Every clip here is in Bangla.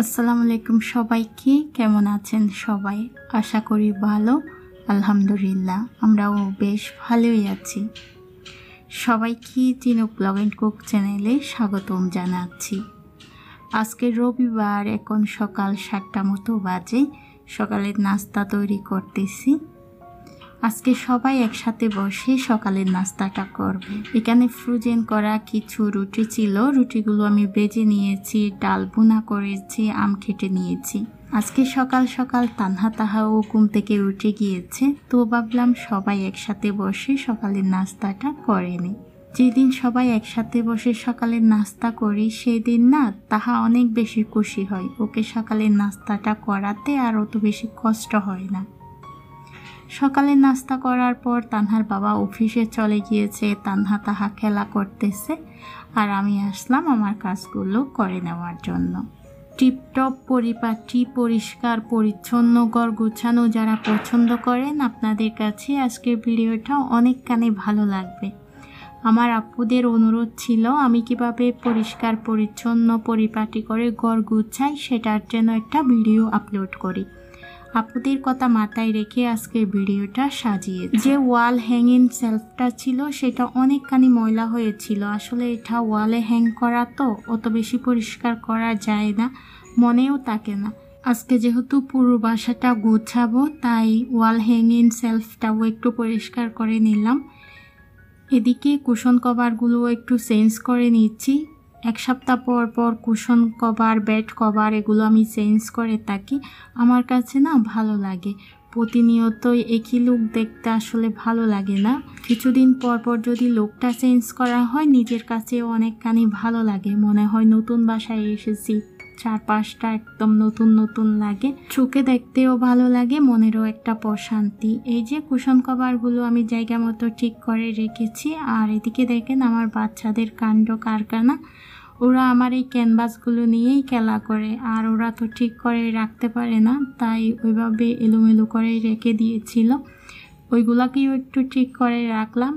আসসালামু আলাইকুম সবাইকে। কেমন আছেন সবাই? আশা করি ভালো। আলহামদুলিল্লাহ আমরাও বেশ ভালোই আছি। সবাইকে চিনুক ব্লগ এন্ড কুক চ্যানেলে স্বাগতম জানাচ্ছি। আজকে রবিবার, এখন সকাল 7টা মতো বাজে। সকালের নাস্তা তৈরি করতেছি। আজকে সবাই একসাথে বসে সকালের নাস্তাটা করবে। এখানে ফ্রোজেন করা কিছু রুটি ছিল, রুটিগুলো আমি ভেজে নিয়েছি, ডাল ভুনা করেছি, আম কেটে নিয়েছি। আজকে সকাল সকাল তাহাও ঘুম থেকে উঠে গিয়েছে, তো ভাবলাম সবাই একসাথে বসে সকালের নাস্তাটা করে নিই। যেদিন সবাই একসাথে বসে সকালের নাস্তা করি সেদিন না তাহা অনেক বেশি খুশি হয়। ওকে সকালের নাস্তাটা করাতে আর অত বেশি কষ্ট হয় না। সকালে নাস্তা করার পর তানহার বাবা অফিসে চলে গিয়েছে, তাহা খেলা করতেছে, আর আমি আসলাম আমার কাজগুলো করে নেওয়ার জন্য। টিপটপ পরিপাটি পরিষ্কার পরিচ্ছন্ন ঘর গুছানো যারা পছন্দ করেন, আপনাদের কাছে আজকের ভিডিওটা অনেকখানি ভালো লাগবে। আমার আপুদের অনুরোধ ছিল আমি কিভাবে পরিষ্কার পরিচ্ছন্ন পরিপাটি করে ঘর গুছাই সেটার জন্য একটা ভিডিও আপলোড করি। আপুদের কথা মাথায় রেখে আজকে ভিডিওটা সাজিয়েছি। যে ওয়াল হ্যাঙ্গিং সেলফটা ছিল সেটা অনেকখানি ময়লা হয়েছিল। আসলে এটা ওয়ালে হ্যাং করা তো অত বেশি পরিষ্কার করা যায় না, মনেও থাকে না। আজকে যেহেতু পুরো বাসাটা গোছাবো তাই ওয়াল হ্যাঙ্গিং সেলফটাও একটু পরিষ্কার করে নিলাম। এদিকে কুশন কভারগুলো একটু চেঞ্জ করে নিচ্ছি। এক সপ্তাহ পর পর কুশন কভার, বেড কভার এগুলো আমি চেঞ্জ করে থাকি। আমার কাছে না ভালো লাগে, প্রতিনিয়তই একই লুক দেখতে আসলে ভালো লাগে না। কিছুদিন পর পর যদি লুকটা চেঞ্জ করা হয় নিজের কাছেও অনেকখানি ভালো লাগে, মনে হয় নতুন বাসায় এসেছি। চারপাশটা একদম নতুন নতুন লাগে, চোখে দেখতেও ভালো লাগে, মনেরও একটা প্রশান্তি। এই যে কুশন কভারগুলো আমি জায়গা মতো ঠিক করে রেখেছি। আর এদিকে দেখেন আমার বাচ্চাদের কাণ্ড কারখানা। ওরা আমার এই ক্যানভাসগুলো নিয়েই খেলা করে, আর ওরা তো ঠিক করে রাখতে পারে না, তাই ওইভাবে এলোমেলো করে রেখে দিয়েছিল। ওইগুলাকেও একটু ঠিক করে রাখলাম।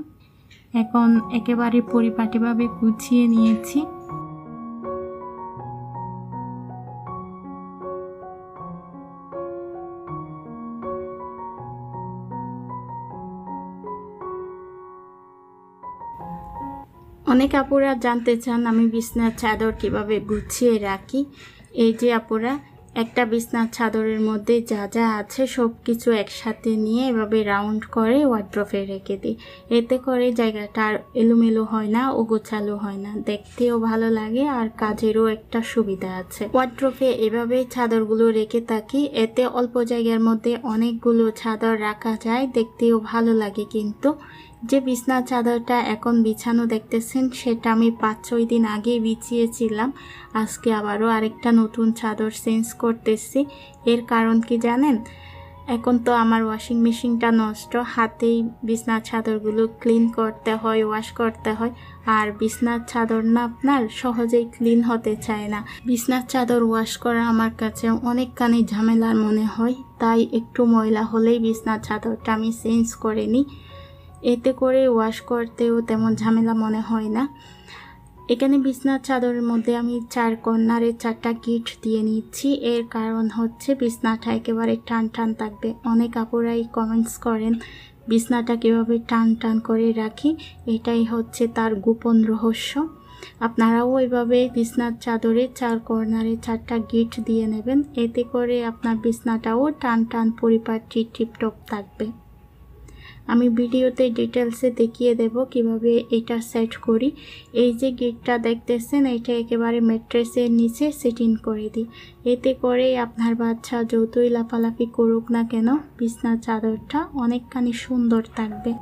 এখন একেবারে পরিপাটিভাবে গুছিয়ে নিয়েছি। অনেক আপুরা জানতে চান আমি বিছনার চাদর কিভাবে গুছিয়ে রাখি। এই যে আপুরা, একটা বিছনার চাদরের মধ্যে যা যা আছে সব কিছু একসাথে নিয়ে এভাবে রাউন্ড করে ওয়ার্ড্রোবে রেখে দিই। এতে করে জায়গাটা আর এলোমেলো হয় না, ও গোছালো হয় না, দেখতেও ভালো লাগে আর কাজেরও একটা সুবিধা আছে। ওয়ার্ড্রোবে এভাবে চাদরগুলো রেখে থাকি, এতে অল্প জায়গার মধ্যে অনেকগুলো চাদর রাখা যায়, দেখতেও ভালো লাগে। কিন্তু যে বিছনার চাদরটা এখন বিছানো দেখতেছেন সেটা আমি 5-6 দিন আগে বিছিয়েছিলাম। আজকে আবারও আরেকটা নতুন চাদর চেঞ্জ করতেছি। এর কারণ কি জানেন? এখন তো আমার ওয়াশিং মেশিনটা নষ্ট, হাতেই বিছনার চাদরগুলো ক্লিন করতে হয়, ওয়াশ করতে হয়। আর বিছনার চাদর না আপনার সহজেই ক্লিন হতে চায় না। বিছনার চাদর ওয়াশ করা আমার কাছে অনেকখানি ঝামেলার মনে হয়, তাই একটু ময়লা হলেই বিছনার চাদরটা আমি চেঞ্জ করে নিই। এতে করে ওয়াশ করতেও তেমন ঝামেলা মনে হয় না। এখানে বিছনার চাদরের মধ্যে আমি 4 কর্নারে 4টা গিট দিয়ে নিচ্ছি। এর কারণ হচ্ছে বিছনাটা একেবারে টান টান থাকবে। অনেক আপুরাই কমেন্টস করেন বিছনাটা কীভাবে টান টান করে রাখি, এটাই হচ্ছে তার গোপন রহস্য। আপনারাও ওইভাবে বিছনার চাদরে 4 কর্নারে 4টা গিট দিয়ে নেবেন, এতে করে আপনার বিছনাটাও টান টান পরিপাটি টিপটপ থাকবে। আমি ভিডিওতে ডিটেলসে দেখিয়ে দেব কিভাবে এটা সেট করি। এই যে গিটটা দেখতেছেন এটা একেবারে ম্যাট্রেসের নিচে সেটিং করে দিই। এতে করে আপনার বাচ্চা যতই লাফালাফি করুক না কেন বিছনার চাদরটা অনেকখানি সুন্দর থাকবে।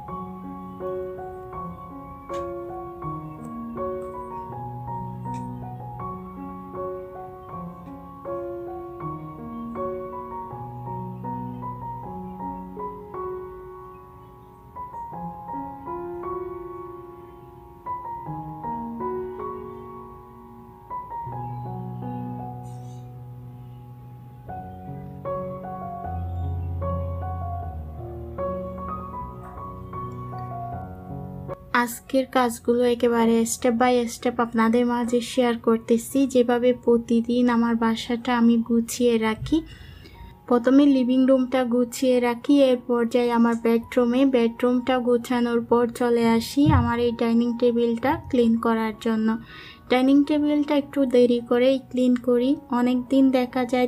আজকের কাজগুলো একেবারে স্টেপ বাই স্টেপ আপনাদের মাঝে শেয়ার করতেছি, যেভাবে প্রতিদিন আমার বাসাটা আমি গুছিয়ে রাখি। প্রথমে লিভিং রুমটা গুছিয়ে রাখি, এরপর যাই আমার বেডরুমটা গোছানোর পর চলে আসি আমার এই ডাইনিং টেবিলটা ক্লিন করার জন্য। ডাইনিং টেবিলটা একটু দেরি করেই ক্লিন করি। অনেক দিন দেখা যায়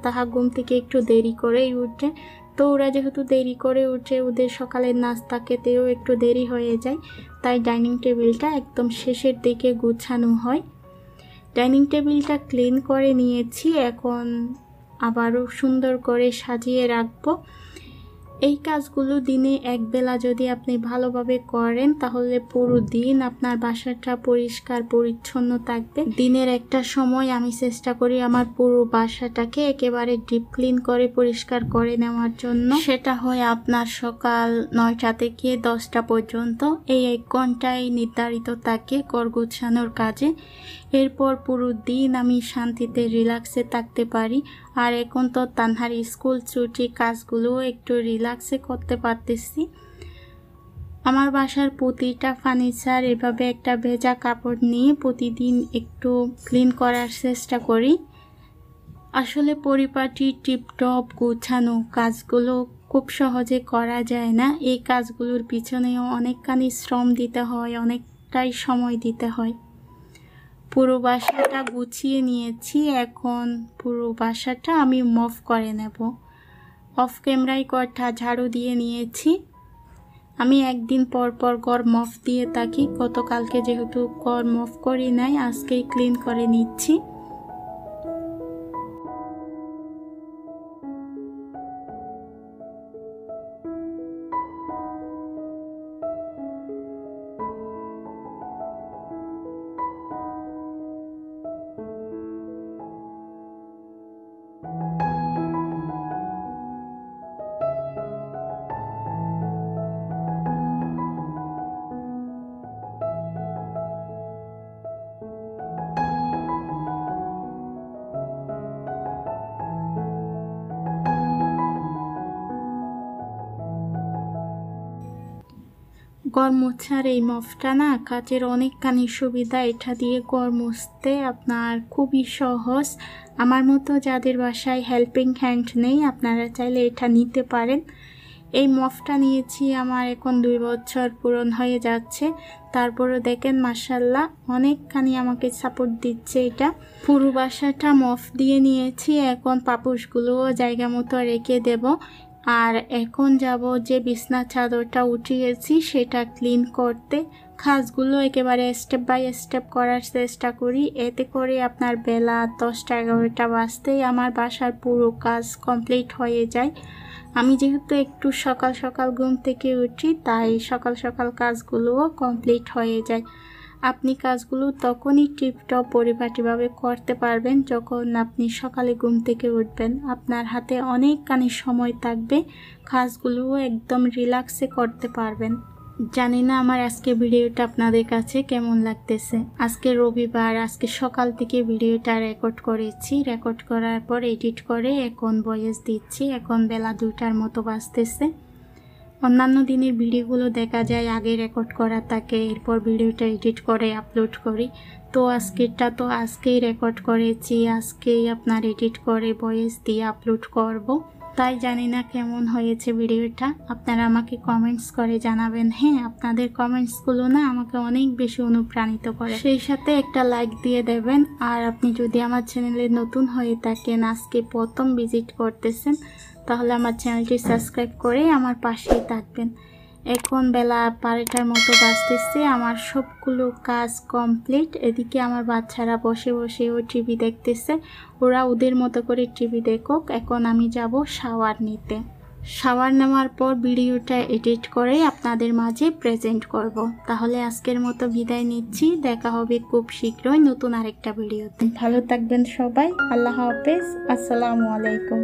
তাহা ঘুম থেকে একটু দেরি করেই উঠে, তো ওরা যেহেতু দেরি করে উঠে ওদের সকালের নাস্তা খেতেও একটু দেরি হয়ে যায়, তাই ডাইনিং টেবিলটা একদম শেষের দিকে গুছানো হয়। ডাইনিং টেবিলটা ক্লিন করে নিয়েছি, এখন আবারও সুন্দর করে সাজিয়ে রাখবো। এই কাজগুলো দিনে একবেলা যদি আপনি ভালোভাবে করেন তাহলে পুরো দিন আপনার বাসাটা পরিষ্কার পরিচ্ছন্ন থাকবে। দিনের একটা সময় আমি চেষ্টা করি আমার পুরো বাসাটাকে একেবারে ডিপ ক্লিন করে পরিষ্কার করে নেওয়ার জন্য। সেটা হয় আপনার সকাল 9টা থেকে 10টা পর্যন্ত। এই 1 ঘন্টায় নির্ধারিত থাকে ঘর গোছানোর কাজে। এরপর পুরো দিন আমি শান্তিতে রিল্যাক্সে থাকতে পারি। আর এখন তো তানহার স্কুল ছুটি, কাজগুলো একটু রিল্যাক্সে করতে পারতেছি। আমার বাসার প্রতিটা ফার্নিচার এভাবে একটা ভেজা কাপড় নিয়ে প্রতিদিন একটু ক্লিন করার চেষ্টা করি। আসলে পরিপাটি টিপটপ গোছানো কাজগুলো খুব সহজে করা যায় না। এই কাজগুলোর পিছনেও অনেকখানি শ্রম দিতে হয়, অনেকটাই সময় দিতে হয়। পুরো বাসাটা গুছিয়ে নিয়েছি, এখন পুরো বাসাটা আমি মফ করে নেব। অফ ক্যামেরায় ঘরটা ঝাড়ু দিয়ে নিয়েছি। আমি একদিন পর পর ঘর মফ দিয়ে থাকি। গতকালকে যেহেতু ঘর মফ করি নাই, আজকেই ক্লিন করে নিচ্ছি। ঘর মোছার এই মফটা না কাজের অনেকখানি সুবিধা। এটা দিয়ে ঘর মুছতে আপনার খুবই সহজ। আমার মতো যাদের বাসায় হেল্পিং হ্যান্ড নেই আপনারা চাইলে এটা নিতে পারেন। এই মফটা নিয়েছি আমার এখন 2 বছর পূরণ হয়ে যাচ্ছে। তারপরে দেখেন মাশাআল্লাহ অনেকখানি আমাকে সাপোর্ট দিচ্ছে এটা। পুরো বাসাটা মফ দিয়ে নিয়েছি, এখন পাপোশগুলোও জায়গা মতো রেখে দেব। আর এখন যাব যে বিছনা চাদরটা উঠিয়েছি সেটা ক্লিন করতে। কাজগুলো একেবারে স্টেপ বাই স্টেপ করার চেষ্টা করি, এতে করে আপনার বেলা 10টা 11টা বাজতেই আমার বাসার পুরো কাজ কমপ্লিট হয়ে যায়। আমি যেহেতু একটু সকাল সকাল ঘুম থেকে উঠি, তাই সকাল সকাল কাজগুলোও কমপ্লিট হয়ে যায়। আপনি কাজগুলো তখনই টিপটপ পরিপাটিভাবে করতে পারবেন যখন আপনি সকালে ঘুম থেকে উঠবেন। আপনার হাতে অনেকখানি সময় থাকবে, কাজগুলোও একদম রিল্যাক্সে করতে পারবেন। জানি না আমার আজকে ভিডিওটা আপনাদের কাছে কেমন লাগতেছে। আজকে রবিবার, আজকে সকাল থেকে ভিডিওটা রেকর্ড করেছি। রেকর্ড করার পর এডিট করে এখন ভয়েস দিচ্ছি। এখন বেলা 2টার মতো বাজতেছে। অন্যান্য দিনের ভিডিওগুলো দেখা যায় আগে রেকর্ড করা থাকে, এরপর ভিডিওটা এডিট করে আপলোড করি। তো আজকেরটা তো আজকেই রেকর্ড করেছি, আজকেই আপনার এডিট করে ভয়েস দিয়ে আপলোড করব। তাই জানি না কেমন হয়েছে ভিডিওটা, আপনারা আমাকে কমেন্টস করে জানাবেন। হ্যাঁ, আপনাদের কমেন্টসগুলো না আমাকে অনেক বেশি অনুপ্রাণিত করে। সেই সাথে একটা লাইক দিয়ে দেবেন। আর আপনি যদি আমার চ্যানেলে নতুন হয়ে থাকেন, আজকে প্রথম ভিজিট করতেছেন, তাহলে আমার চ্যানেলটি সাবস্ক্রাইব করে আমার পাশেই থাকবেন। এখন বেলা 12টার মতো বাজতেছে, আমার সবগুলো কাজ কমপ্লিট। এদিকে আমার বাচ্চারা বসে বসে ও টিভি দেখতেছে, ওরা ওদের মতো করে টিভি দেখুক। এখন আমি যাব শাওয়ার নিতে। শাওয়ার নেওয়ার পর ভিডিওটা এডিট করে আপনাদের মাঝে প্রেজেন্ট করব। তাহলে আজকের মতো বিদায় নিচ্ছি, দেখা হবে খুব শীঘ্রই নতুন আরেকটা ভিডিওতে। ভালো থাকবেন সবাই, আল্লাহ হাফেজ, আসসালামু আলাইকুম।